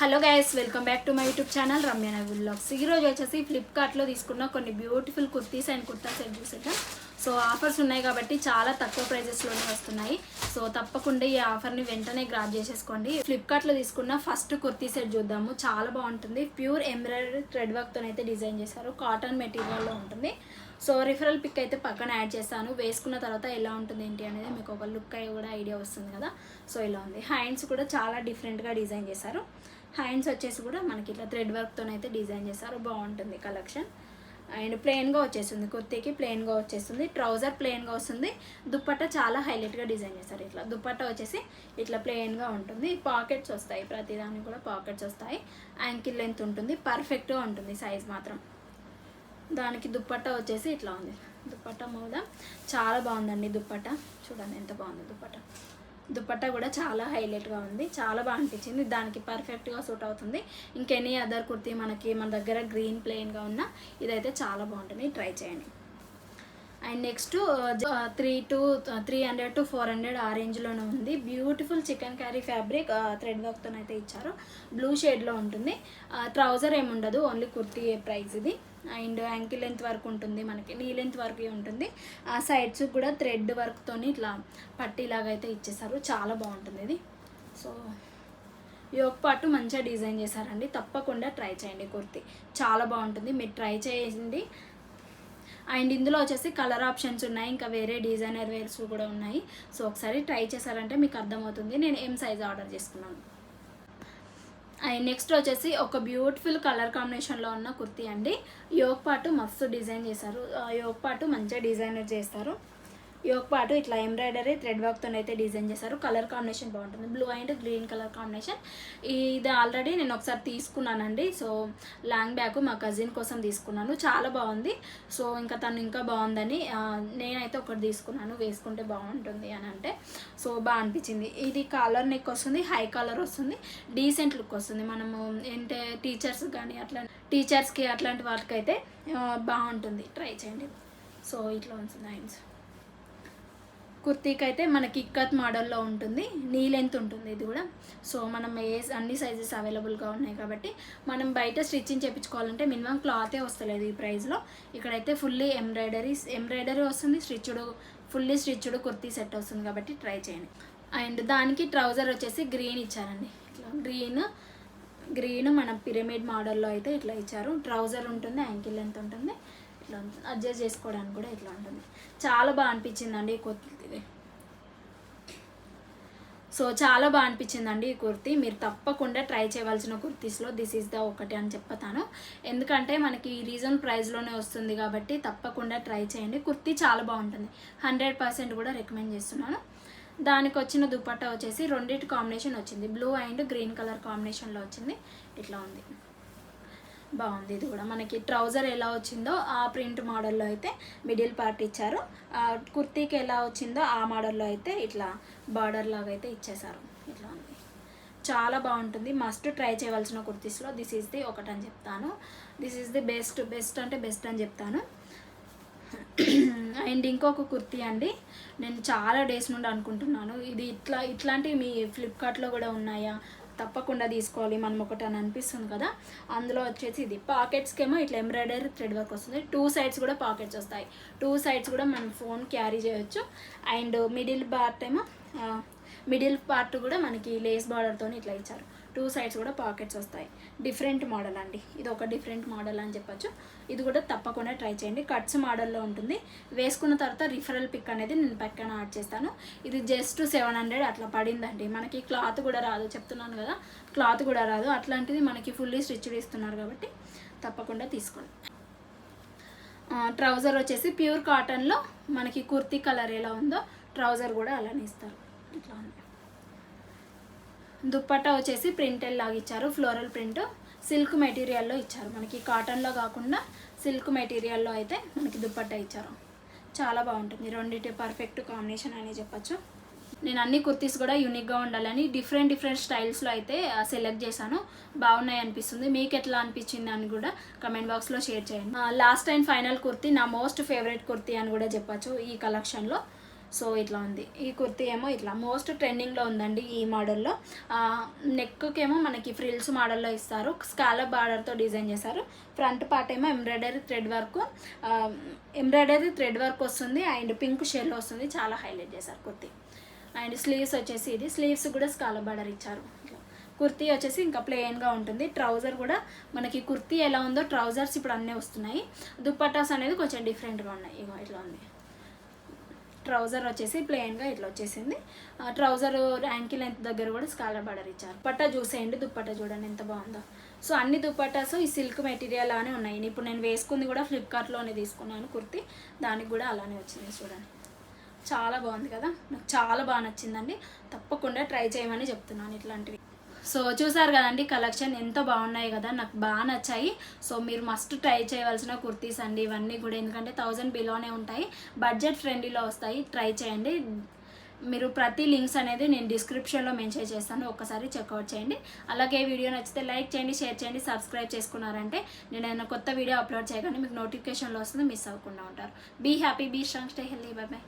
Hello guys, welcome back to my YouTube channel Ramya Navi vlogs. ఈరోజు వచ్చేసి ఫ్లిప్కార్ట్లో తీసుకున్న కొన్ని beautiful kurtis and kurta set చూసేద్దాం. సో ఆఫర్స్ ఉన్నాయి కాబట్టి చాలా తక్కువ ప్రైజెస్లోనే వస్తున్నాయి. సో తప్పకుండా ఈ ఆఫర్ని వెంటనే గ్రాబ్ చేసేసుకోండి. ఫ్లిప్కార్ట్లో తీసుకున్న ఫస్ట్ కుర్తీ సెట్ చూద్దాము. చాలా బాగుంటుంది. ప్యూర్ ఎంబ్రాయిడరీ థ్రెడ్ వర్క్తో అయితే డిజైన్ చేశారు. కాటన్ మెటీరియల్లో ఉంటుంది. సో రిఫరల్ పిక్ అయితే పక్కన యాడ్ చేస్తాను. వేసుకున్న తర్వాత ఎలా ఉంటుంది ఏంటి అనేది మీకు ఒక లుక్ అయ్యి కూడా ఐడియా వస్తుంది కదా. సో ఇలా ఉంది. హ్యాండ్స్ కూడా చాలా డిఫరెంట్గా డిజైన్ చేశారు. హ్యాండ్స్ వచ్చేసి కూడా మనకి ఇట్లా థ్రెడ్ వర్క్తో అయితే డిజైన్ చేశారు. బాగుంటుంది కలెక్షన్. అండ్ ప్లెయిన్గా వచ్చేస్తుంది. కుర్తీకి ప్లెయిన్గా వచ్చేస్తుంది. ట్రౌజర్ ప్లెయిన్గా వస్తుంది. దుప్పట్టా చాలా హైలైట్గా డిజైన్ చేస్తారు. ఇట్లా దుప్పట్టా వచ్చేసి ఇట్లా ప్లెయిన్గా ఉంటుంది. పాకెట్స్ వస్తాయి, ప్రతిదానికి కూడా పాకెట్స్ వస్తాయి. యాంకిల్ లెంత్ ఉంటుంది. పర్ఫెక్ట్గా ఉంటుంది సైజ్ మాత్రం. దానికి దుప్పట్టా వచ్చేసి ఇట్లా ఉంది. దుప్పట్టా మీద చాలా బాగుందండి. దుప్పట్టా చూడండి ఎంత బాగుంది. దుప్పట్టా కూడా చాలా హైలైట్గా ఉంది. చాలా బాగా అనిపించింది. దానికి పర్ఫెక్ట్గా సూట్ అవుతుంది. ఇంకెనీ అదర్ కుర్తీ మన దగ్గర గ్రీన్ ప్లెయిన్గా ఉన్న ఇదైతే చాలా బాగుంటుంది. ట్రై చేయండి. అండ్ నెక్స్ట్ 300 to 400 ఆ రేంజ్లోనే ఉంది. Beautiful chicken carry fabric thread వర్క్తో అయితే ఇచ్చారు. బ్లూ షేడ్లో ఉంటుంది. ట్రౌజర్ ఏముండదు, ఓన్లీ కుర్తీ ప్రైస్ ఇది. అండ్ యాంకిల్ లెంత్ వరకు ఉంటుంది, మనకి నీ లెంత్ వరకు ఉంటుంది. ఆ సైడ్స్ కూడా థ్రెడ్ వర్క్తో ఇట్లా పట్టీలాగా అయితే ఇచ్చేసారు. చాలా బాగుంటుంది ఇది. సో యోక్ పాటు మంచిగా డిజైన్ చేశారండి. తప్పకుండా ట్రై చేయండి. కుర్తీ చాలా బాగుంటుంది. మీరు ట్రై చేయండి. అండ్ ఇందులో వచ్చేసి కలర్ ఆప్షన్స్ ఉన్నాయి. ఇంకా వేరే డిజైనర్ వేర్స్ కూడా ఉన్నాయి. సో ఒకసారి ట్రై చేశారంటే మీకు అర్థమవుతుంది. నేను M సైజ్ ఆర్డర్ చేసుకున్నాను. అండ్ నెక్స్ట్ వచ్చేసి ఒక బ్యూటిఫుల్ కలర్ కాంబినేషన్లో ఉన్న కుర్తీ అండి. యోక్ పాటు మస్తు డిజైన్ చేశారు. యోక్ పాటు మంచిగా డిజైనర్ చేస్తారు. యోక్ పాటు ఇట్లా ఎంబ్రాయిడరీ థ్రెడ్ వర్క్తో అయితే డిజైన్ చేశారు. కలర్ కాంబినేషన్ బాగుంటుంది. Blue and green colour combination. ఇది ఆల్రెడీ నేను ఒకసారి తీసుకున్నానండి. సో లాంగ్ బ్యాగ్ మా కజిన్ కోసం తీసుకున్నాను. చాలా బాగుంది. సో ఇంకా తను ఇంకా బాగుందని నేనైతే ఒకటి తీసుకున్నాను. వేసుకుంటే బాగుంటుంది అని అంటే సో బాగా అనిపించింది. ఇది కాలర్ నెక్ వస్తుంది. హై కాలర్ వస్తుంది. డీసెంట్ లుక్ వస్తుంది. మనము ఏంటంటే టీచర్స్ కానీ టీచర్స్కి అట్లాంటి వాటికి అయితే బాగుంటుంది. ట్రై చేయండి. సో ఇట్లా ఉంటుంది హ్యాండ్స్. కుర్తీకి అయితే మనకి ఇక్కత్ మోడల్లో ఉంటుంది. నీ లెంత్ ఉంటుంది ఇది కూడా. సో మనం అన్ని సైజెస్ అవైలబుల్గా ఉన్నాయి కాబట్టి మనం బయట స్టిచ్చింగ్ చేయించుకోవాలంటే మినిమం క్లాతే వస్తలేదు ఈ ప్రైస్లో. ఇక్కడైతే ఫుల్లీ ఎంబ్రాయిడరీ వస్తుంది. ఫుల్లీ స్టిచ్డ్ కుర్తీ సెట్ వస్తుంది కాబట్టి ట్రై చేయండి. అండ్ దానికి ట్రౌజర్ వచ్చేసి గ్రీన్ ఇచ్చారండి. ఇట్లా గ్రీన్ మన పిరమిడ్ మోడల్లో అయితే ఇట్లా ఇచ్చారు. ట్రౌజర్ ఉంటుంది. యాంకిల్ లెంత్ ఉంటుంది. ఇట్లా ఉంటుంది. అడ్జస్ట్ చేసుకోవడానికి కూడా ఇట్లా ఉంటుంది. చాలా బాగా అనిపించిందండి ఈ కుర్తీ. సో చాలా బాగా అనిపించిందండి ఈ కుర్తీ. మీరు తప్పకుండా ట్రై చేయవలసిన కుర్తీస్లో దిస్ ఈజ్ ద ఒకటి అని చెప్తాను. ఎందుకంటే మనకి రీజనబుల్ ప్రైస్లోనే వస్తుంది కాబట్టి తప్పకుండా ట్రై చేయండి. కుర్తీ చాలా బాగుంటుంది. 100% కూడా రికమెండ్ చేస్తున్నాను. దానికి వచ్చిన దుపట్టా వచ్చేసి రెండింటి కాంబినేషన్ వచ్చింది. బ్లూ అండ్ గ్రీన్ కలర్ కాంబినేషన్లో వచ్చింది. ఇట్లా ఉంది. బాగుంది. ఇది కూడా మనకి ట్రౌజర్ ఎలా వచ్చిందో ఆ ప్రింట్ మోడల్లో అయితే మిడిల్ పార్ట్ ఇచ్చారు. కుర్తీకి ఎలా వచ్చిందో ఆ మోడల్లో అయితే ఇట్లా బార్డర్ లాగా అయితే ఇచ్చేసారు. ఇట్లా ఉంది. చాలా బాగుంటుంది. మస్ట్ ట్రై చేయవలసిన కుర్తీస్లో దిస్ ఈజ్ ది ఒకటి అని చెప్తాను. దిస్ ఈజ్ ది బెస్ట్ అంటే బెస్ట్ అని చెప్తాను. అండ్ ఇంకొక కుర్తీ అండి. నేను చాలా డేస్ నుండి అనుకుంటున్నాను ఇది ఇట్లాంటివి మీ ఫ్లిప్కార్ట్లో కూడా ఉన్నాయా, తప్పకుండా తీసుకోవాలి మనం ఒకటి అని అనిపిస్తుంది కదా. అందులో వచ్చేసి ఇది పాకెట్స్కి ఏమో ఇట్లా ఎంబ్రాయిడరీ థ్రెడ్ వర్క్ వస్తుంది. 2 సైడ్స్ కూడా పాకెట్స్ వస్తాయి. 2 సైడ్స్ కూడా మనం ఫోన్ క్యారీ చేయొచ్చు. అండ్ మిడిల్ పార్ట్ కూడా మనకి లేస్ బార్డర్తో ఇట్లా ఇచ్చారు. 2 సైడ్స్ కూడా పాకెట్స్ వస్తాయి. డిఫరెంట్ మోడల్ అండి. ఇది ఒక డిఫరెంట్ మోడల్ అని చెప్పొచ్చు. ఇది కూడా తప్పకుండా ట్రై చేయండి. కట్స్ మోడల్లో ఉంటుంది. వేసుకున్న తర్వాత రిఫరల్ పిక్ అనేది నేను పక్కన యాడ్ చేస్తాను. ఇది జస్ట్ 700 అట్లా పడిందండి. మనకి క్లాత్ కూడా రాదు, చెప్తున్నాను కదా, క్లాత్ కూడా రాదు. అట్లాంటిది మనకి ఫుల్లీ స్టిచ్డ్ ఇస్తున్నారు కాబట్టి తప్పకుండా తీసుకోండి. ట్రౌజర్ వచ్చేసి ప్యూర్ కాటన్లో మనకి కుర్తీ కలర్ ఎలా ఉందో ట్రౌజర్ కూడా అలానే ఇస్తారు. ఇట్లా ఉంది. దుప్పట్టా వచ్చేసి ప్రింటెడ్ లాగా ఇచ్చారు. ఫ్లోరల్ ప్రింట్ సిల్క్ మెటీరియల్లో ఇచ్చారు. మనకి కాటన్లో కాకుండా సిల్క్ మెటీరియల్లో అయితే మనకి దుప్పట్టా ఇచ్చారు. చాలా బాగుంటుంది. రెండింటి పర్ఫెక్ట్ కాంబినేషన్ అని చెప్పచ్చు. నేను అన్ని కుర్తీస్ కూడా యూనిక్గా ఉండాలని డిఫరెంట్ స్టైల్స్లో అయితే సెలెక్ట్ చేశాను. బాగున్నాయి అనిపిస్తుంది. మీకు ఎట్లా అనిపించింది అని కూడా కమెంట్ బాక్స్లో షేర్ చేయండి. లాస్ట్ అండ్ ఫైనల్ కుర్తీ నా మోస్ట్ ఫేవరెట్ కుర్తీ అని కూడా చెప్పచ్చు ఈ కలెక్షన్లో. సో ఇట్లా ఉంది. ఈ కుర్తీ ఏమో ఇట్లా మోస్ట్ ట్రెండింగ్లో ఉందండి ఈ మోడల్లో. నెక్కేమో మనకి ఫ్రిల్స్ మోడల్లో ఇస్తారు, స్కాలప్ బార్డర్తో డిజైన్ చేశారు. ఫ్రంట్ పార్ట్ ఏమో ఎంబ్రాయిడరీ థ్రెడ్ వర్క్ వస్తుంది అండ్ పింక్ షేడ్లో వస్తుంది. చాలా హైలైట్ చేశారు కుర్తీ. అండ్ స్లీవ్స్ వచ్చేసి ఇది స్లీవ్స్ కూడా స్కాలప్ బార్డర్ ఇచ్చారు. కుర్తీ వచ్చేసి ఇంకా ప్లెయిన్గా ఉంటుంది. ట్రౌజర్ కూడా మనకి కుర్తీ ఎలా ఉందో ట్రౌజర్స్ ఇప్పుడు అన్నీ వస్తున్నాయి. దుప్పటాస్ అనేది కొంచెం డిఫరెంట్గా ఉన్నాయి. ఇగో ఇట్లా ఉంది. ట్రౌజర్ వచ్చేసి ప్లెయిన్గా ఇట్లా వచ్చేసింది. ట్రౌజర్ యాంకిల్ లెంత్ దగ్గర కూడా స్కాలప్ బార్డర్ ఇచ్చారు. దుప్పట్టా చూసేయండి, దుప్పట్టా చూడండి ఎంత బాగుందో. సో అన్ని దుప్పటాస్ ఈ సిల్క్ మెటీరియల్ లానే ఉన్నాయి. ఇప్పుడు నేను వేసుకుంది కూడా ఫ్లిప్కార్ట్లోనే తీసుకున్నాను కుర్తీ, దానికి కూడా అలానే వచ్చింది చూడండి. చాలా బాగుంది కదా, నాకు చాలా బాగా నచ్చిందండి. తప్పకుండా ట్రై చేయమని చెప్తున్నాను ఇట్లాంటివి. సో చూసారు కదండి కలెక్షన్ ఎంత బాగున్నాయి కదా, నాకు బాగా నచ్చాయి. సో మీరు మస్ట్ ట్రై చేయవలసిన కుర్తీస్ అండి ఇవన్నీ కూడా, ఎందుకంటే 1000 బిలోనే ఉంటాయి, బడ్జెట్ ఫ్రెండ్లీలో వస్తాయి. ట్రై చేయండి. మీరు ప్రతి లింక్స్ అనేది నేను డిస్క్రిప్షన్లో మెన్షన్ చేస్తాను, ఒక్కసారి చెక్అవుట్ చేయండి. అలాగే వీడియో నచ్చితే లైక్ చేయండి, షేర్ చేయండి, సబ్స్క్రైబ్ చేసుకున్నారంటే నేను ఏదైనా కొత్త వీడియో అప్లోడ్ చేయగానే మీకు నోటిఫికేషన్లో వస్తుంది, మిస్ అవ్వకుండా ఉంటారు. Be happy, be strong, stay healthy, bye by.